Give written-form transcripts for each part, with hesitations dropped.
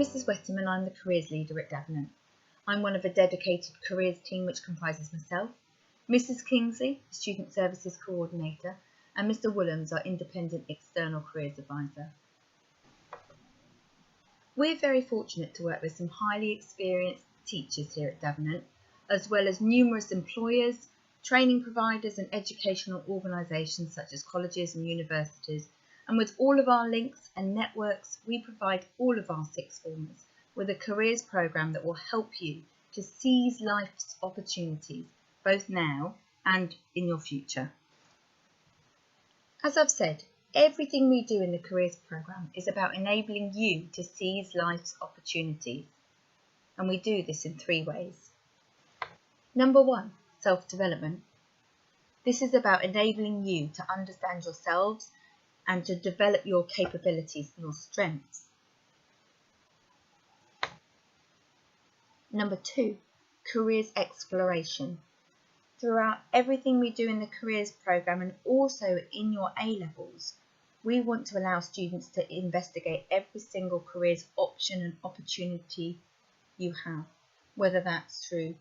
Mrs. Wettam and I'm the careers leader at Davenant. I'm one of a dedicated careers team which comprises myself, Mrs. Kingsley, the Student Services Coordinator, and Mr. Woolhams, our independent external careers advisor. We're very fortunate to work with some highly experienced teachers here at Davenant, as well as numerous employers, training providers and educational organisations such as colleges and universities. And with all of our links and networks, we provide all of our sixth formers with a careers programme that will help you to seize life's opportunities, both now and in your future. As I've said, everything we do in the careers programme is about enabling you to seize life's opportunities. And we do this in 3 ways. Number 1, self-development. This is about enabling you to understand yourselves and to develop your capabilities and your strengths. Number 2, careers exploration. Throughout everything we do in the careers programme and also in your A-levels, we want to allow students to investigate every single careers option and opportunity you have, whether that's through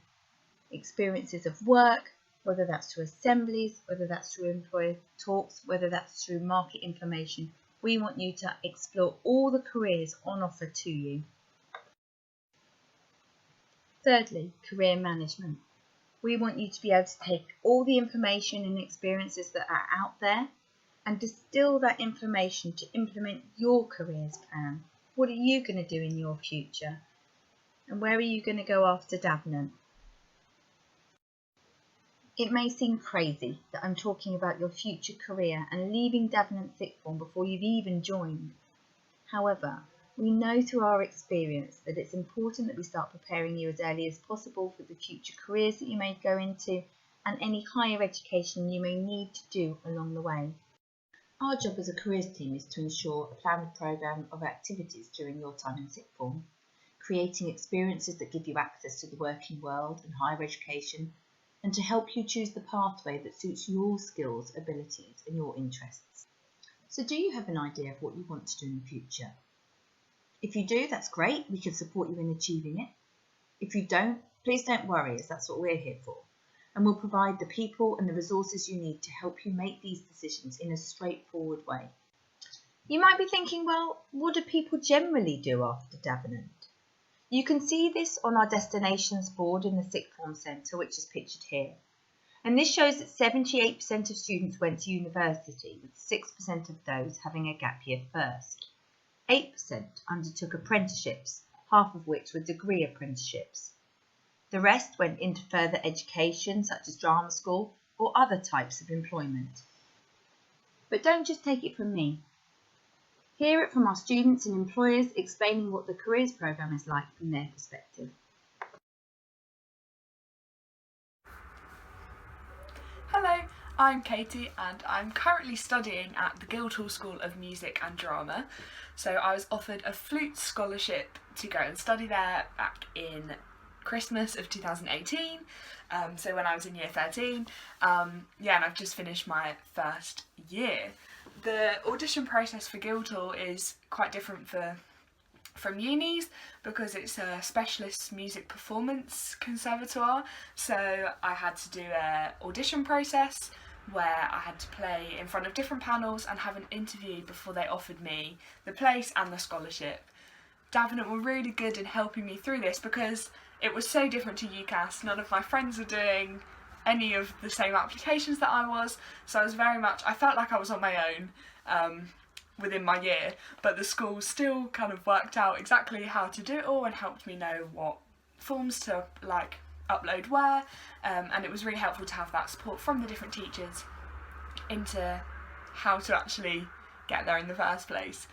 experiences of work, whether that's through assemblies, whether that's through employer talks, whether that's through market information. We want you to explore all the careers on offer to you. Thirdly, career management. We want you to be able to take all the information and experiences that are out there and distill that information to implement your careers plan. What are you going to do in your future? And where are you going to go after Davenant? It may seem crazy that I'm talking about your future career and leaving Davenant Sixth Form before you've even joined. However, we know through our experience that it's important that we start preparing you as early as possible for the future careers that you may go into and any higher education you may need to do along the way. Our job as a careers team is to ensure a planned programme of activities during your time in Sixth Form, creating experiences that give you access to the working world and higher education, and to help you choose the pathway that suits your skills, abilities and your interests. So do you have an idea of what you want to do in the future? If you do, that's great, we can support you in achieving it. If you don't, please don't worry, as that's what we're here for. And we'll provide the people and the resources you need to help you make these decisions in a straightforward way. You might be thinking, well, what do people generally do after Davenant? You can see this on our destinations board in the Sixth Form Centre, which is pictured here. And this shows that 78% of students went to university, with 6% of those having a gap year first. 8% undertook apprenticeships, half of which were degree apprenticeships. The rest went into further education, such as drama school or other types of employment. But don't just take it from me. Hear it from our students and employers explaining what the careers programme is like from their perspective. Hello, I'm Katie and I'm currently studying at the Guildhall School of Music and Drama. So I was offered a flute scholarship to go and study there back in Christmas of 2018, so when I was in year 13, and I've just finished my first year. The audition process for Guildhall is quite different from unis because it's a specialist music performance conservatoire, so I had to do an audition process where I had to play in front of different panels and have an interview before they offered me the place and the scholarship. Davenant were really good in helping me through this because it was so different to UCAS. None of my friends were doing any of the same applications that I was, so I felt like I was on my own within my year, but the school still kind of worked out exactly how to do it all and helped me know what forms to upload where, and it was really helpful to have that support from the different teachers into how to actually get there in the first place.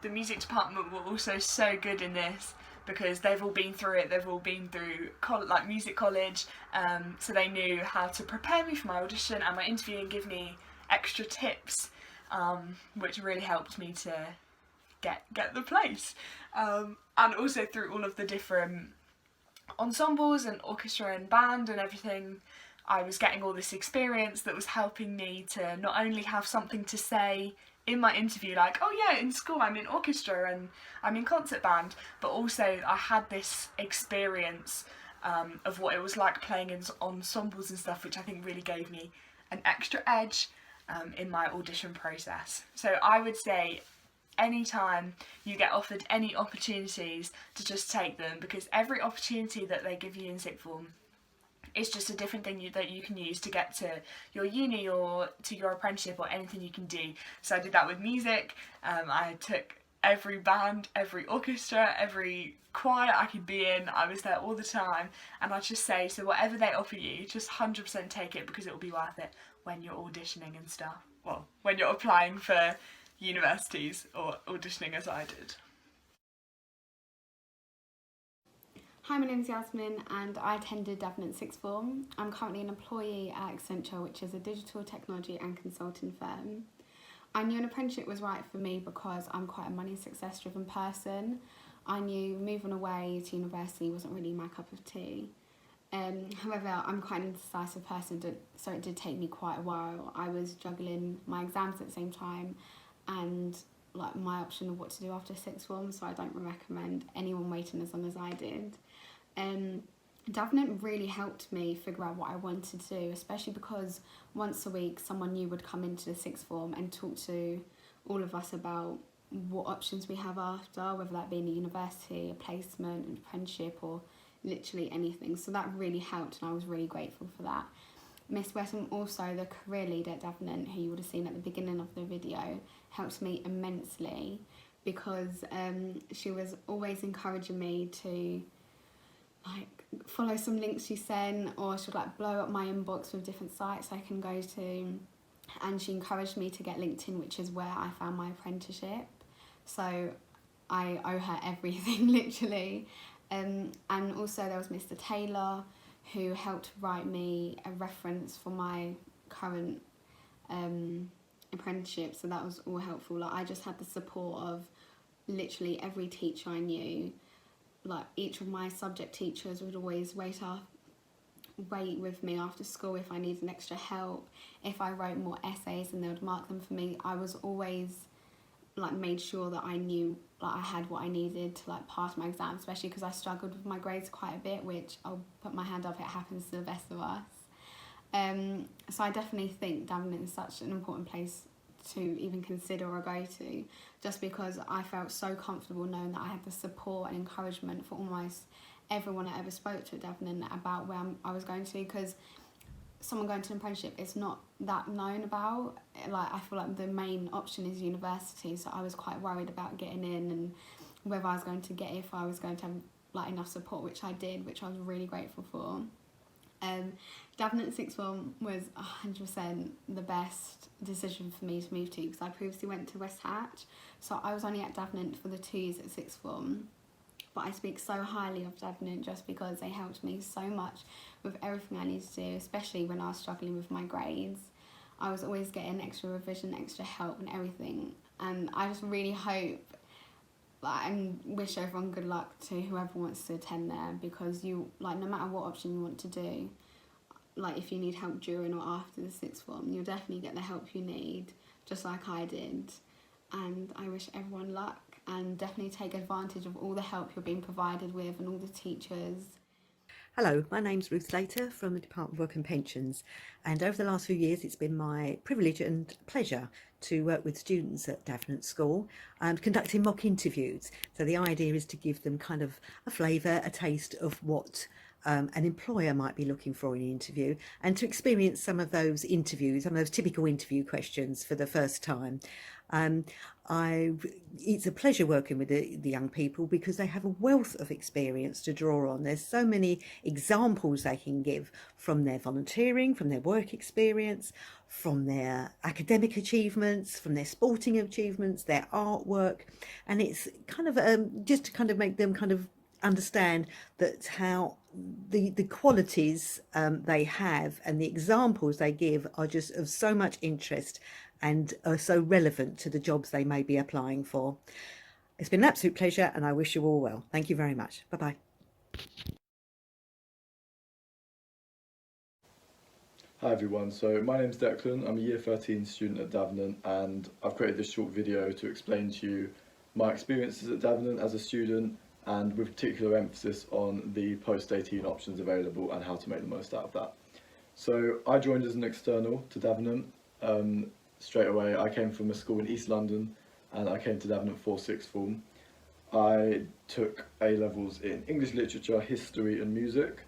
The music department were also so good in this because they've all been through it, they've all been through music college, so they knew how to prepare me for my audition and my interview and give me extra tips, which really helped me to get the place. And also through all of the different ensembles and orchestra and band and everything, I was getting all this experience that was helping me to not only have something to say in my interview like, oh yeah, in school I'm in orchestra and I'm in concert band, but also I had this experience of what it was like playing in ensembles and stuff, which I think really gave me an extra edge in my audition process. So I would say anytime you get offered any opportunities, to just take them, because every opportunity that they give you in sixth form is just a different thing that you can use to get to your uni or to your apprenticeship or anything you can do. So I did that with music. I took every band, every orchestra, every choir I could be in. I was there all the time, and I just say, so whatever they offer you, just 100% take it, because it will be worth it when you're auditioning and stuff. Well, when you're applying for universities or auditioning as I did. Hi, my name is Yasmin and I attended Davenant Sixth Form. I'm currently an employee at Accenture, which is a digital technology and consulting firm. I knew an apprenticeship was right for me because I'm quite a money success driven person. I knew moving away to university wasn't really my cup of tea. However, I'm quite an indecisive person, so it did take me quite a while. I was juggling my exams at the same time and like my option of what to do after sixth form, so I don't recommend anyone waiting as long as I did. Davenant really helped me figure out what I wanted to do, especially because once a week someone new would come into the sixth form and talk to all of us about what options we have after, whether that be in a university, a placement, an apprenticeship, or literally anything. So that really helped, and I was really grateful for that. Miss Weston, also the career leader at Davenant, who you would have seen at the beginning of the video, helped me immensely, because she was always encouraging me to like follow some links she sent, or she would like blow up my inbox with different sites I can go to, and she encouraged me to get LinkedIn, which is where I found my apprenticeship. So I owe her everything literally. And also there was Mr. Taylor, who helped write me a reference for my current apprenticeship, so that was all helpful. Like I just had the support of literally every teacher I knew. Like each of my subject teachers would always wait with me after school if I needed extra help. If I wrote more essays and they would mark them for me, I was always like made sure that I knew like I had what I needed to like pass my exam, especially because I struggled with my grades quite a bit, which I'll put my hand up, it happens to the best of us. So I definitely think Davenant is such an important place to even consider or go to, just because I felt so comfortable knowing that I had the support and encouragement for almost everyone I ever spoke to at Davenant about where I was going to, because someone going to an apprenticeship is not that known about. Like I feel like the main option is university, so I was quite worried about getting in and whether I was going to get it, if I was going to have like enough support, which I did, which I was really grateful for. Davenant Sixth Form was 100% the best decision for me to move to, because I previously went to West Hatch, so I was only at Davenant for the 2 years at Sixth Form. But I speak so highly of Davenant just because they helped me so much with everything I needed to do, especially when I was struggling with my grades. I was always getting extra revision, extra help and everything. And I just really hope and wish everyone good luck to whoever wants to attend there, because you like no matter what option you want to do, like if you need help during or after the sixth form, you'll definitely get the help you need, just like I did. And I wish everyone luck, and definitely take advantage of all the help you're being provided with and all the teachers. Hello, my name's Ruth Slater from the Department of Work and Pensions, and over the last few years it's been my privilege and pleasure to work with students at Davenant School and conducting mock interviews. So the idea is to give them kind of a flavour, a taste of what an employer might be looking for in an interview, and to experience some of those interviews, some of those typical interview questions for the first time. It's a pleasure working with the young people, because they have a wealth of experience to draw on. There's so many examples they can give from their volunteering, from their work experience, from their academic achievements, from their sporting achievements, their artwork, and it's kind of just to kind of make them kind of understand that how the qualities they have and the examples they give are just of so much interest and are so relevant to the jobs they may be applying for. It's been an absolute pleasure, and I wish you all well. Thank you very much. Bye-bye. Hi everyone, so my name's Declan, I'm a Year 13 student at Davenant, and I've created this short video to explain to you my experiences at Davenant as a student, and with particular emphasis on the post-18 options available and how to make the most out of that. So I joined as an external to Davenant. Straight away I came from a school in East London and I came to Davenant for sixth form. I took A-levels in English literature, history and music.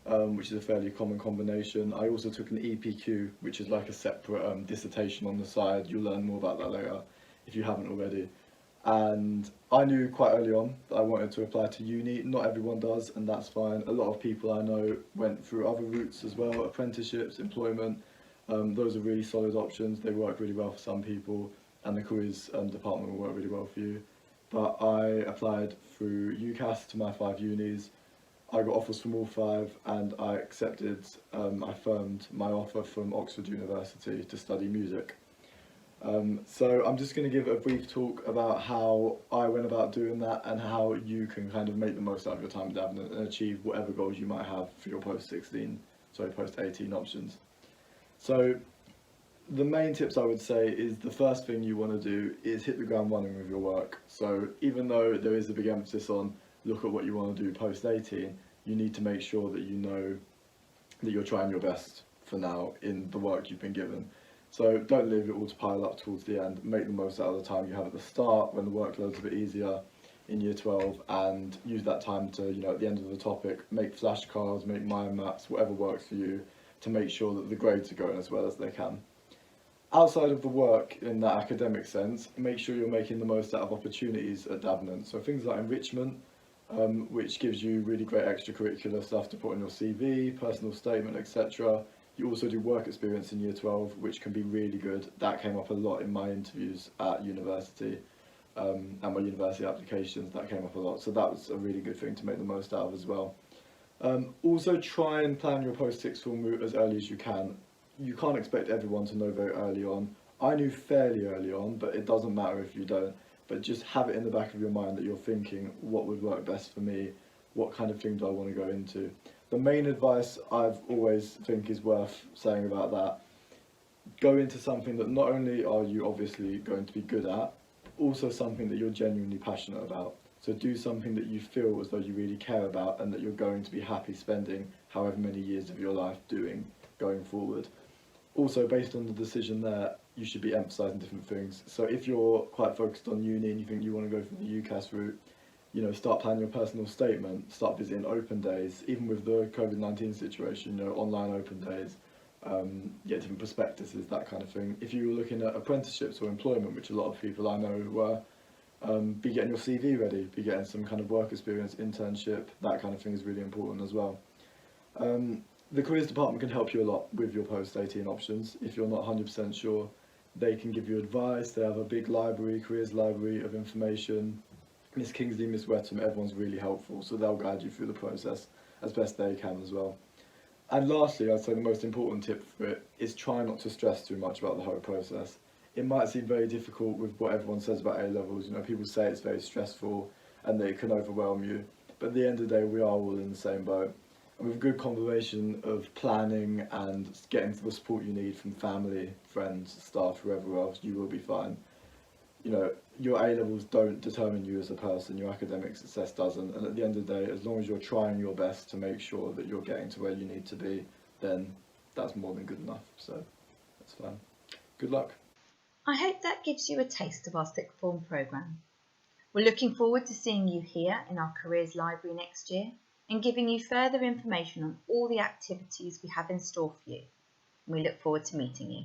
Which is a fairly common combination. I also took an EPQ, which is like a separate dissertation on the side. You'll learn more about that later if you haven't already. And I knew quite early on that I wanted to apply to uni. Not everyone does, and that's fine. A lot of people I know went through other routes as well, apprenticeships, employment. Those are really solid options. They work really well for some people, and the careers department will work really well for you. But I applied through UCAS to my 5 unis. I got offers from all 5 and I accepted, I firmed my offer from Oxford University to study music. So I'm just going to give a brief talk about how I went about doing that and how you can kind of make the most out of your time at Davenant and achieve whatever goals you might have for your post-18 options. So the main tips I would say is the first thing you want to do is hit the ground running with your work. So even though there is a big emphasis on look at what you want to do post-18, you need to make sure that you know that you're trying your best for now in the work you've been given. So don't leave it all to pile up towards the end. Make the most out of the time you have at the start when the workload's a bit easier in year 12, and use that time to, you know, at the end of the topic, make flashcards, make mind maps, whatever works for you to make sure that the grades are going as well as they can. Outside of the work in that academic sense, make sure you're making the most out of opportunities at Davenant. So things like enrichment, which gives you really great extracurricular stuff to put on your CV, personal statement, etc. You also do work experience in year 12, which can be really good. That came up a lot in my interviews at university and my university applications. That came up a lot, so that was a really good thing to make the most out of as well. Also try and plan your post-sixth form route as early as you can. You can't expect everyone to know very early on. I knew fairly early on, but it doesn't matter if you don't. But just have it in the back of your mind that you're thinking, what would work best for me? What kind of thing do I want to go into? The main advice I've always think is worth saying about that, go into something that not only are you obviously going to be good at, but also something that you're genuinely passionate about. So do something that you feel as though you really care about and that you're going to be happy spending however many years of your life doing going forward. Also, based on the decision there, you should be emphasising different things. So if you're quite focused on uni and you think you want to go for the UCAS route, you know, start planning your personal statement, start visiting open days, even with the COVID-19 situation, you know, online open days, get different prospectuses, that kind of thing. If you were looking at apprenticeships or employment, which a lot of people I know were, be getting your CV ready, be getting some kind of work experience, internship, that kind of thing is really important as well. The careers department can help you a lot with your post-18 options. If you're not 100% sure, they can give you advice. They have a big library, careers library of information. Miss Kingsley, Miss Wetham, everyone's really helpful, so they'll guide you through the process as best they can as well. And lastly, I'd say the most important tip for it is try not to stress too much about the whole process. It might seem very difficult with what everyone says about A-levels. You know, people say it's very stressful and that it can overwhelm you, but at the end of the day, we are all in the same boat. And with a good combination of planning and getting the support you need from family, friends, staff, whoever else, you will be fine. You know, your A-levels don't determine you as a person, your academic success doesn't, and at the end of the day, as long as you're trying your best to make sure that you're getting to where you need to be, then that's more than good enough, so that's fine. Good luck. I hope that gives you a taste of our sixth form programme. We're looking forward to seeing you here in our Careers Library next year and giving you further information on all the activities we have in store for you. We look forward to meeting you.